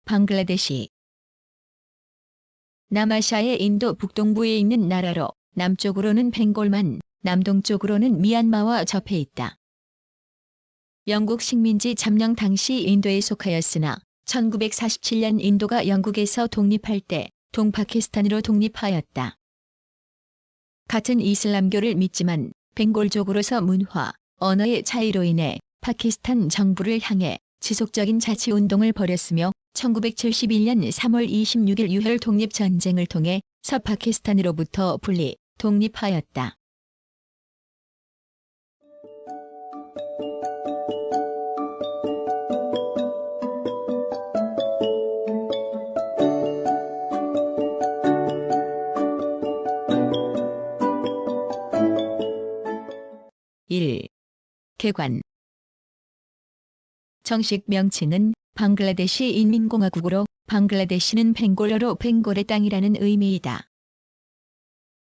방글라데시. 남아시아의 인도 북동부에 있는 나라로 남쪽으로는 벵골만, 남동쪽으로는 미얀마와 접해 있다. 영국 식민지 점령 당시 인도에 속하였으나 1947년 인도가 영국에서 독립할 때 동파키스탄으로 독립하였다. 같은 이슬람교를 믿지만 벵골족으로서 문화, 언어의 차이로 인해 파키스탄 정부를 향해 지속적인 자치운동을 벌였으며 1971년 3월 26일 유혈 독립전쟁을 통해 서파키스탄으로부터 분리, 독립하였다. (1) 개관. 정식 명칭은 방글라데시 인민공화국으로 방글라데시는 벵골어로 벵골의 땅이라는 의미이다.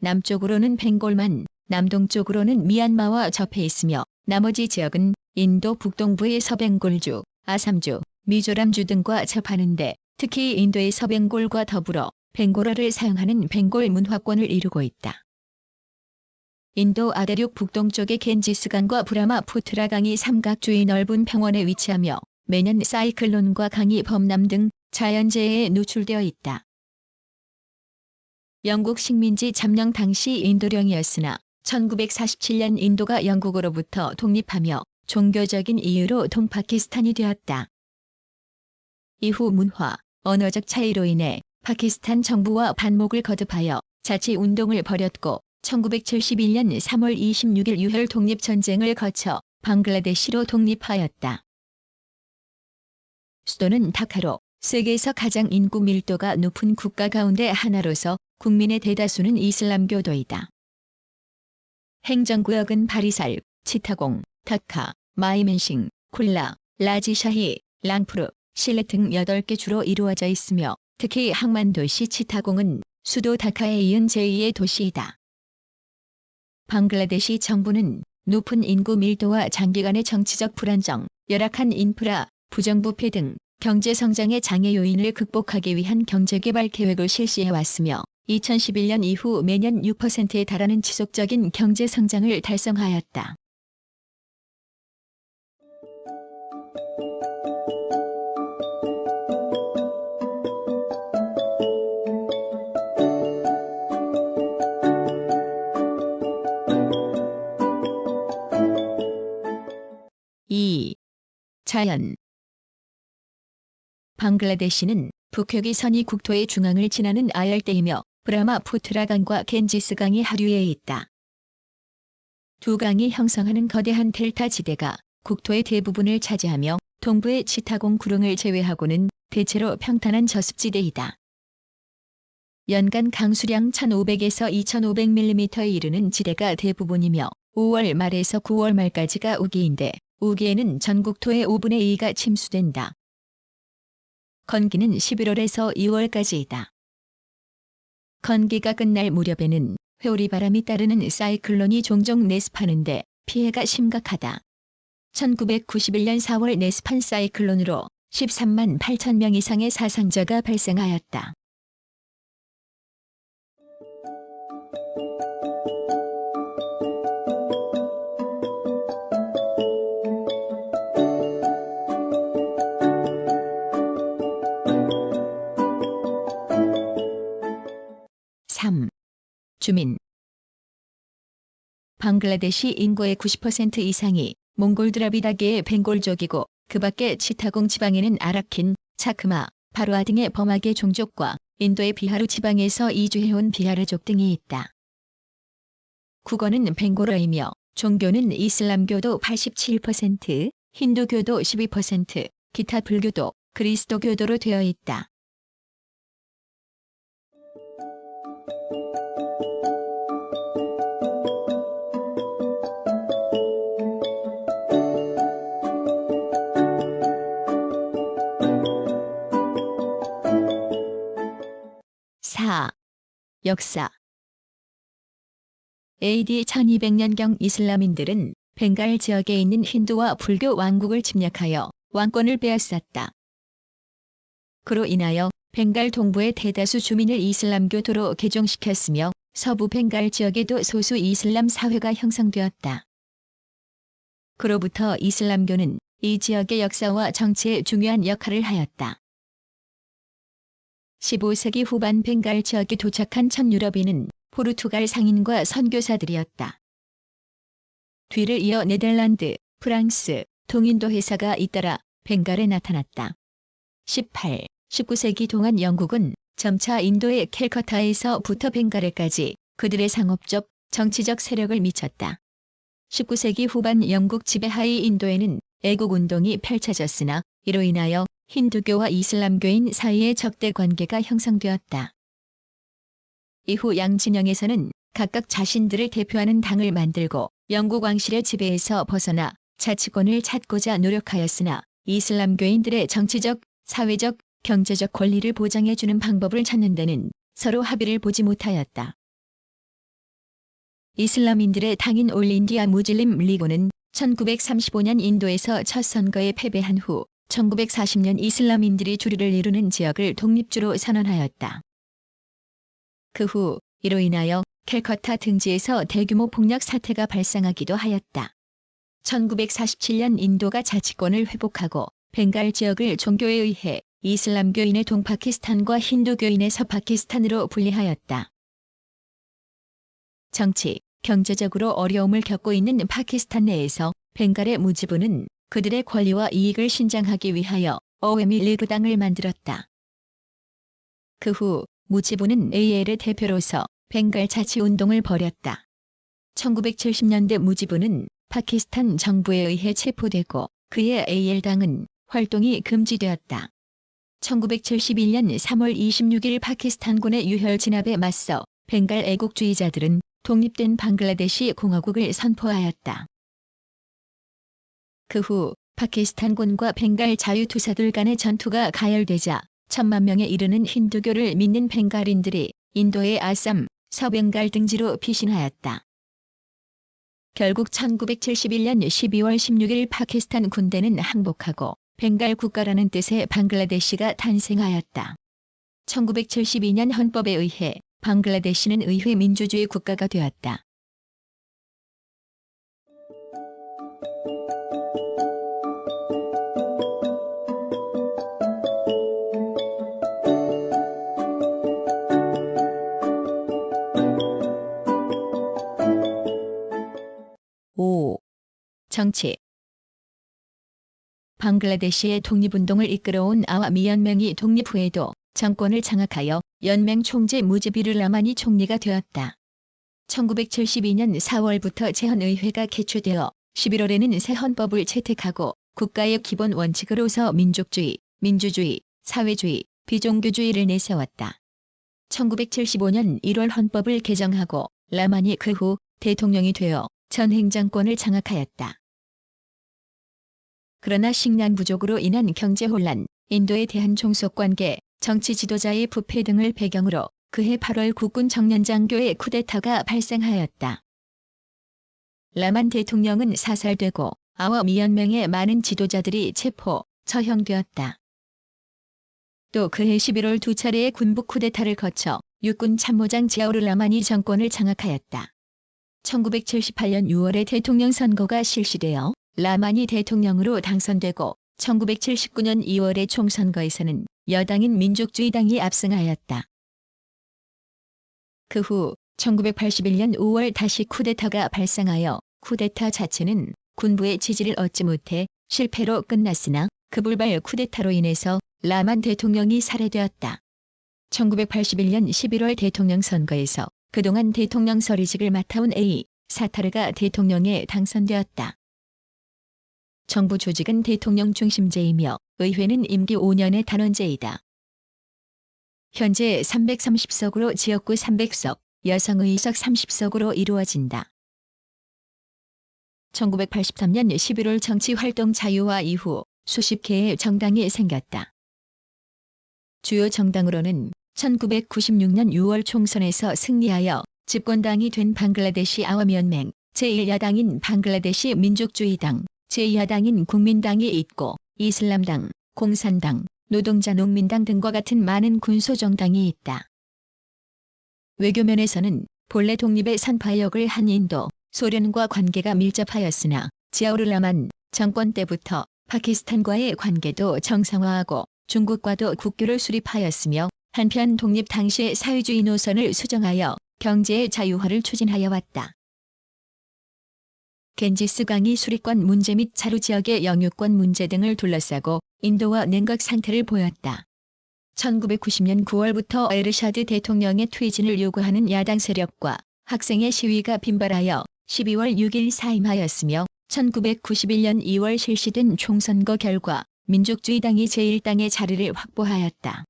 남쪽으로는 벵골만, 남동쪽으로는 미얀마와 접해 있으며 나머지 지역은 인도 북동부의 서벵골주, 아삼주, 미조람주 등과 접하는데 특히 인도의 서벵골과 더불어 벵골어를 사용하는 벵골 문화권을 이루고 있다. 인도 아대륙 북동쪽의 겐지스강과 브라마푸트라 강이 삼각주의 넓은 평원에 위치하며 매년 사이클론과 강이 범람 등 자연재해에 노출되어 있다. 영국 식민지 점령 당시 인도령이었으나 1947년 인도가 영국으로부터 독립하며 종교적인 이유로 동파키스탄이 되었다. 이후 문화, 언어적 차이로 인해 파키스탄 정부와 반목을 거듭하여 자치운동을 벌였고 1971년 3월 26일 유혈 독립전쟁을 거쳐 방글라데시로 독립하였다. 수도는 다카로 세계에서 가장 인구 밀도가 높은 국가 가운데 하나로서 국민의 대다수는 이슬람교도이다. 행정구역은 바리살, 치타공, 다카, 마이멘싱, 콜라, 라지샤히, 랑푸르, 실레 등 8개 주로 이루어져 있으며 특히 항만도시 치타공은 수도 다카에 이은 제2의 도시이다. 방글라데시 정부는 높은 인구 밀도와 장기간의 정치적 불안정, 열악한 인프라, 부정부패 등 경제 성장의 장애 요인을 극복하기 위한 경제개발 계획을 실시해왔으며 2011년 이후 매년 6%에 달하는 지속적인 경제 성장을 달성하였다. (2) 자연. 방글라데시는 북핵이 선이 국토의 중앙을 지나는 아열대이며 브라마푸트라 강과 겐지스 강이 하류에 있다. 두 강이 형성하는 거대한 델타 지대가 국토의 대부분을 차지하며 동부의 치타공 구릉을 제외하고는 대체로 평탄한 저습지대이다. 연간 강수량 1,500에서 2,500mm에 이르는 지대가 대부분이며 5월 말에서 9월 말까지가 우기인데 우기에는 전국토의 5분의 2가 침수된다. 건기는 11월에서 2월까지이다. 건기가 끝날 무렵에는 회오리바람이 따르는 사이클론이 종종 내습하는데 피해가 심각하다. 1991년 4월 내습한 사이클론으로 13만 8천 명 이상의 사상자가 발생하였다. (3) 주민. 방글라데시 인구의 90% 이상이 몽골 드라비다계의 벵골족이고 그 밖에 치타공 지방에는 아라킨, 차크마, 바루아 등의 범하게 종족과 인도의 비하르 지방에서 이주해온 비하르족 등이 있다. 국어는 벵골어이며 종교는 이슬람교도 87%, 힌두교도 12%, 기타 불교도, 그리스도교도로 되어 있다. (4) 역사. AD 1200년경 이슬람인들은 벵갈 지역에 있는 힌두와 불교 왕국을 침략하여 왕권을 빼앗았다. 그로 인하여 벵갈 동부의 대다수 주민을 이슬람교도로 개종시켰으며 서부 벵갈 지역에도 소수 이슬람 사회가 형성되었다. 그로부터 이슬람교는 이 지역의 역사와 정치에 중요한 역할을 하였다. 15세기 후반 벵갈 지역에 도착한 첫 유럽인은 포르투갈 상인과 선교사들이었다. 뒤를 이어 네덜란드, 프랑스, 동인도 회사가 잇따라 벵갈에 나타났다. 18, 19세기 동안 영국은 점차 인도의 캘커타에서부터 벵갈에까지 그들의 상업적, 정치적 세력을 미쳤다. 19세기 후반 영국 지배하의 인도에는 애국운동이 펼쳐졌으나 이로 인하여 힌두교와 이슬람교인 사이의 적대 관계가 형성되었다. 이후 양 진영에서는 각각 자신들을 대표하는 당을 만들고 영국 왕실의 지배에서 벗어나 자치권을 찾고자 노력하였으나 이슬람교인들의 정치적, 사회적, 경제적 권리를 보장해주는 방법을 찾는 데는 서로 합의를 보지 못하였다. 이슬람인들의 당인 올 인디아 무슬림 리그는 1935년 인도에서 첫 선거에 패배한 후 1940년 이슬람인들이 주류를 이루는 지역을 독립주로 선언하였다. 그 후 이로 인하여 캘커타 등지에서 대규모 폭력 사태가 발생하기도 하였다. 1947년 인도가 자치권을 회복하고 벵갈 지역을 종교에 의해 이슬람교인의 동파키스탄과 힌두교인의 서파키스탄으로 분리하였다. 정치, 경제적으로 어려움을 겪고 있는 파키스탄 내에서 벵갈의 무지부는 그들의 권리와 이익을 신장하기 위하여 어웨미 리그당을 만들었다. 그 후 무지부는 AL의 대표로서 벵갈 자치운동을 벌였다. 1970년대 무지부는 파키스탄 정부에 의해 체포되고 그의 AL당은 활동이 금지되었다. 1971년 3월 26일 파키스탄군의 유혈 진압에 맞서 벵갈 애국주의자들은 독립된 방글라데시 공화국을 선포하였다. 그 후 파키스탄군과 벵갈 자유투사들 간의 전투가 가열되자 1,000만 명에 이르는 힌두교를 믿는 벵갈인들이 인도의 아삼, 서벵갈 등지로 피신하였다. 결국 1971년 12월 16일 파키스탄 군대는 항복하고 벵갈 국가라는 뜻의 방글라데시가 탄생하였다. 1972년 헌법에 의해 방글라데시는 의회 민주주의 국가가 되었다. 정치 방글라데시의 독립운동을 이끌어온 아와미 연맹이 독립 후에도 정권을 장악하여 연맹 총재 무지비르 라마니 총리가 되었다. 1972년 4월부터 재헌의회가 개최되어 11월에는 새 헌법을 채택하고 국가의 기본 원칙으로서 민족주의, 민주주의, 사회주의, 비종교주의를 내세웠다. 1975년 1월 헌법을 개정하고 라마니 그 후 대통령이 되어 전 행정권을 장악하였다. 그러나 식량 부족으로 인한 경제 혼란, 인도에 대한 종속관계, 정치 지도자의 부패 등을 배경으로 그해 8월 국군 정년장교의 쿠데타가 발생하였다. 라만 대통령은 사살되고 아와미 연맹의 많은 지도자들이 체포, 처형되었다. 또 그해 11월 두 차례의 군부 쿠데타를 거쳐 육군 참모장 지아우르 라만이 정권을 장악하였다. 1978년 6월에 대통령 선거가 실시되어 라만이 대통령으로 당선되고 1979년 2월의 총선거에서는 여당인 민족주의당이 압승하였다. 그 후 1981년 5월 다시 쿠데타가 발생하여 쿠데타 자체는 군부의 지지를 얻지 못해 실패로 끝났으나 그 불발 쿠데타로 인해서 라만 대통령이 살해되었다. 1981년 11월 대통령 선거에서 그동안 대통령 서리직을 맡아온 A. 사타르가 대통령에 당선되었다. 정부 조직은 대통령 중심제이며 의회는 임기 5년의 단원제이다. 현재 330석으로 지역구 300석, 여성의석 30석으로 이루어진다. 1983년 11월 정치활동 자유화 이후 수십 개의 정당이 생겼다. 주요 정당으로는 1996년 6월 총선에서 승리하여 집권당이 된 방글라데시 아와미 연맹, 제1야당인 방글라데시 민족주의당, 제2야당인 국민당이 있고 이슬람당, 공산당, 노동자 농민당 등과 같은 많은 군소정당이 있다. 외교면에서는 본래 독립의 선파역을 한 인도, 소련과 관계가 밀접하였으나 지아우르라만 정권 때부터 파키스탄과의 관계도 정상화하고 중국과도 국교를 수립하였으며 한편 독립 당시의 사회주의 노선을 수정하여 경제의 자유화를 추진하여 왔다. 겐지스 강이 수리권 문제 및 차루 지역의 영유권 문제 등을 둘러싸고 인도와 냉각 상태를 보였다. 1990년 9월부터 에르샤드 대통령의 퇴진을 요구하는 야당 세력과 학생의 시위가 빈발하여 12월 6일 사임하였으며 1991년 2월 실시된 총선거 결과 민족주의당이 제1당의 자리를 확보하였다.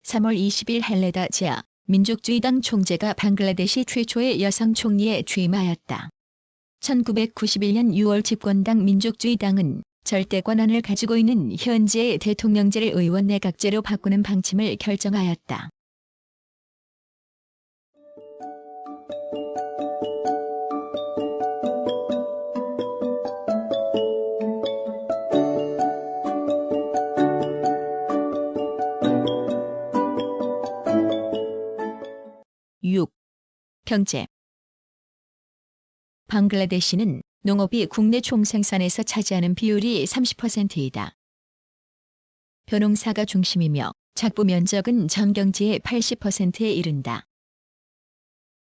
3월 20일 헬레다 지아 민족주의당 총재가 방글라데시 최초의 여성 총리에 취임하였다. 1991년 6월 집권당 민족주의당은 절대 권한을 가지고 있는 현재의 대통령제를 의원 내각제로 바꾸는 방침을 결정하였다. 경제. 방글라데시는 농업이 국내 총생산에서 차지하는 비율이 30%이다. 벼농사가 중심이며 작부 면적은 전 경지의 80%에 이른다.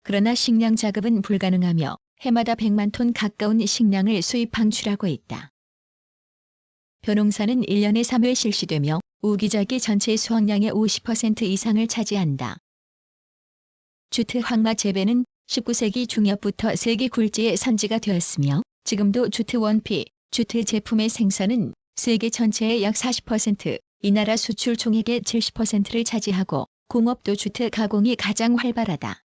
그러나 식량 자급은 불가능하며 해마다 100만 톤 가까운 식량을 수입 방출하고 있다. 벼농사는 1년에 3회 실시되며 우기작이 전체 수확량의 50% 이상을 차지한다. 주트 황마 재배는 19세기 중엽부터 세계 굴지의 선지가 되었으며 지금도 주트 원피, 주트 제품의 생산은 세계 전체의 약 40%, 이 나라 수출 총액의 70%를 차지하고 공업도 주트 가공이 가장 활발하다.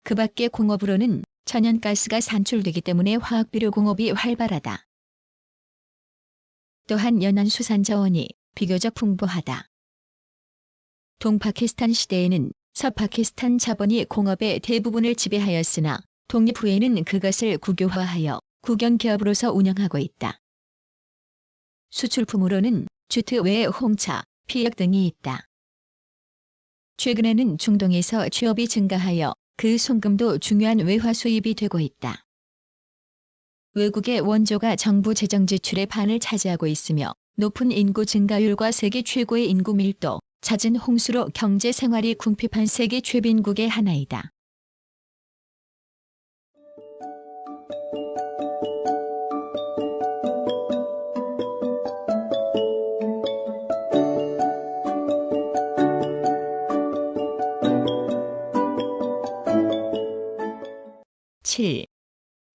그 밖에 공업으로는 천연가스가 산출되기 때문에 화학비료 공업이 활발하다. 또한 연안수산 자원이 비교적 풍부하다. 동파키스탄 시대에는 서파키스탄 자본이 공업의 대부분을 지배하였으나 독립 후에는 그것을 국유화하여 국영기업으로서 운영하고 있다. 수출품으로는 주트 외에 홍차, 피약 등이 있다. 최근에는 중동에서 취업이 증가하여 그 송금도 중요한 외화 수입이 되고 있다. 외국의 원조가 정부 재정 지출의 반을 차지하고 있으며 높은 인구 증가율과 세계 최고의 인구 밀도, 잦은 홍수로 경제 생활이 궁핍한 세계 최빈국의 하나이다.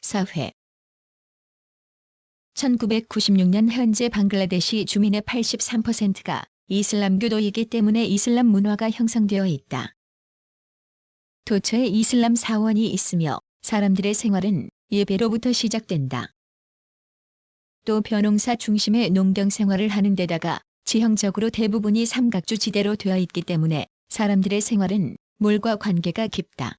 사회. 1996년 현재 방글라데시 주민의 83%가 이슬람교도이기 때문에 이슬람 문화가 형성되어 있다. 도처에 이슬람 사원이 있으며 사람들의 생활은 예배로부터 시작된다. 또 벼농사 중심의 농경 생활을 하는 데다가 지형적으로 대부분이 삼각주 지대로 되어 있기 때문에 사람들의 생활은 물과 관계가 깊다.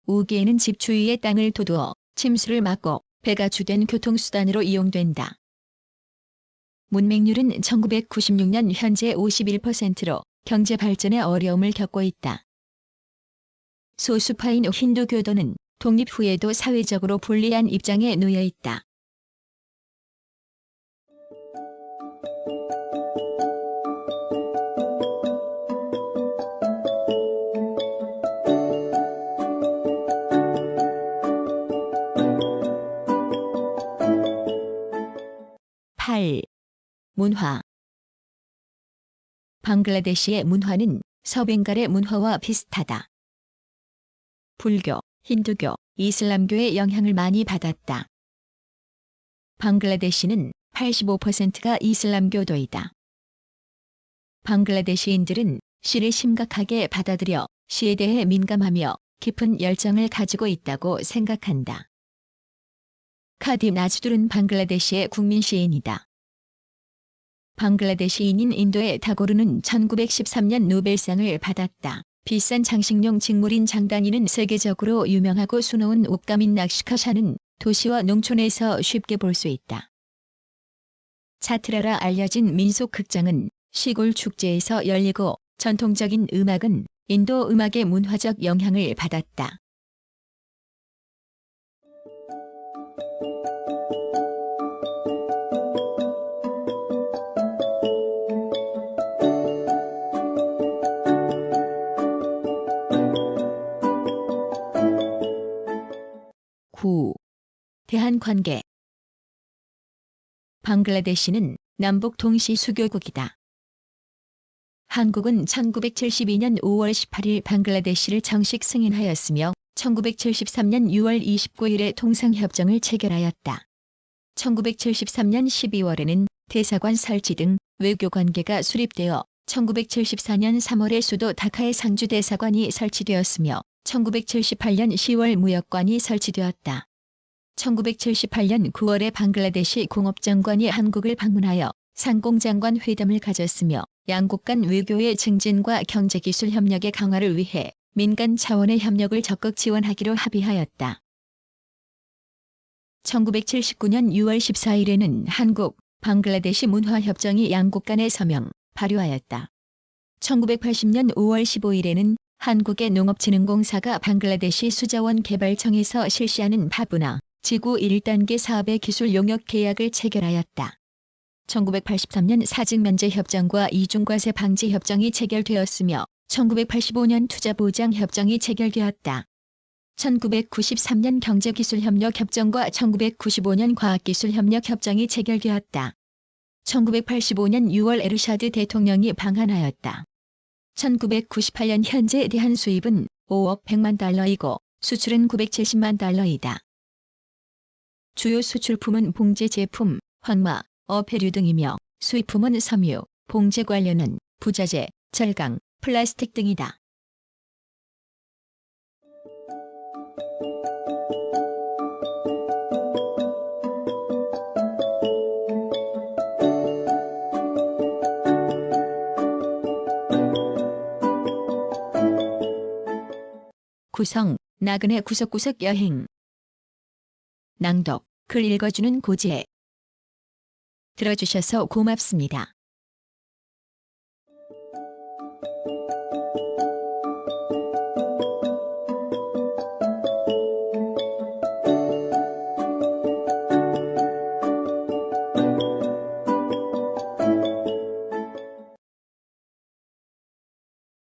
우기에는 집 주위에 땅을 도두어 침수를 막고 배가 주된 교통수단으로 이용된다. 문맹률은 1996년 현재 51%로 경제 발전에 어려움을 겪고 있다. 소수파인 힌두교도는 독립 후에도 사회적으로 불리한 입장에 놓여 있다. 문화. 방글라데시의 문화는 서벵갈의 문화와 비슷하다. 불교, 힌두교, 이슬람교의 영향을 많이 받았다. 방글라데시는 85%가 이슬람교도이다. 방글라데시인들은 시를 심각하게 받아들여 시에 대해 민감하며 깊은 열정을 가지고 있다고 생각한다. 카디 나즈둘은 방글라데시의 국민 시인이다. 방글라데시인인 인도의 타고르는 1913년 노벨상을 받았다. 비싼 장식용 직물인 장단이는 세계적으로 유명하고 수놓은 옷감인 낚시카샤는 도시와 농촌에서 쉽게 볼 수 있다. 차트라라 알려진 민속 극장은 시골 축제에서 열리고 전통적인 음악은 인도 음악의 문화적 영향을 받았다. 대한관계. 방글라데시는 남북 동시 수교국이다. 한국은 1972년 5월 18일 방글라데시를 정식 승인하였으며 1973년 6월 29일에 통상협정을 체결하였다. 1973년 12월에는 대사관 설치 등 외교관계가 수립되어 1974년 3월에 수도 다카에 상주대사관이 설치되었으며 1978년 10월 무역관이 설치되었다. 1978년 9월에 방글라데시 공업장관이 한국을 방문하여 상공장관 회담을 가졌으며 양국 간 외교의 증진과 경제기술 협력의 강화를 위해 민간 차원의 협력을 적극 지원하기로 합의하였다. 1979년 6월 14일에는 한국, 방글라데시 문화협정이 양국 간에 서명, 발효하였다. 1980년 5월 15일에는 한국의 농업진흥공사가 방글라데시 수자원 개발청에서 실시하는 바부나 지구 1단계 사업의 기술 용역 계약을 체결하였다. 1983년 사직면제협정과 이중과세 방지협정이 체결되었으며 1985년 투자보장협정이 체결되었다. 1993년 경제기술협력협정과 1995년 과학기술협력협정이 체결되었다. 1985년 6월 에르샤드 대통령이 방한하였다. 1998년 현재 대한 수입은 5억 100만 달러이고 수출은 970만 달러이다. 주요 수출품은 봉제 제품, 황마, 어패류 등이며 수입품은 섬유, 봉제 관련은 부자재, 절강, 플라스틱 등이다. 구성, 나그네 구석구석 여행. 낭독, 글 읽어주는 고지혜. 들어주셔서 고맙습니다.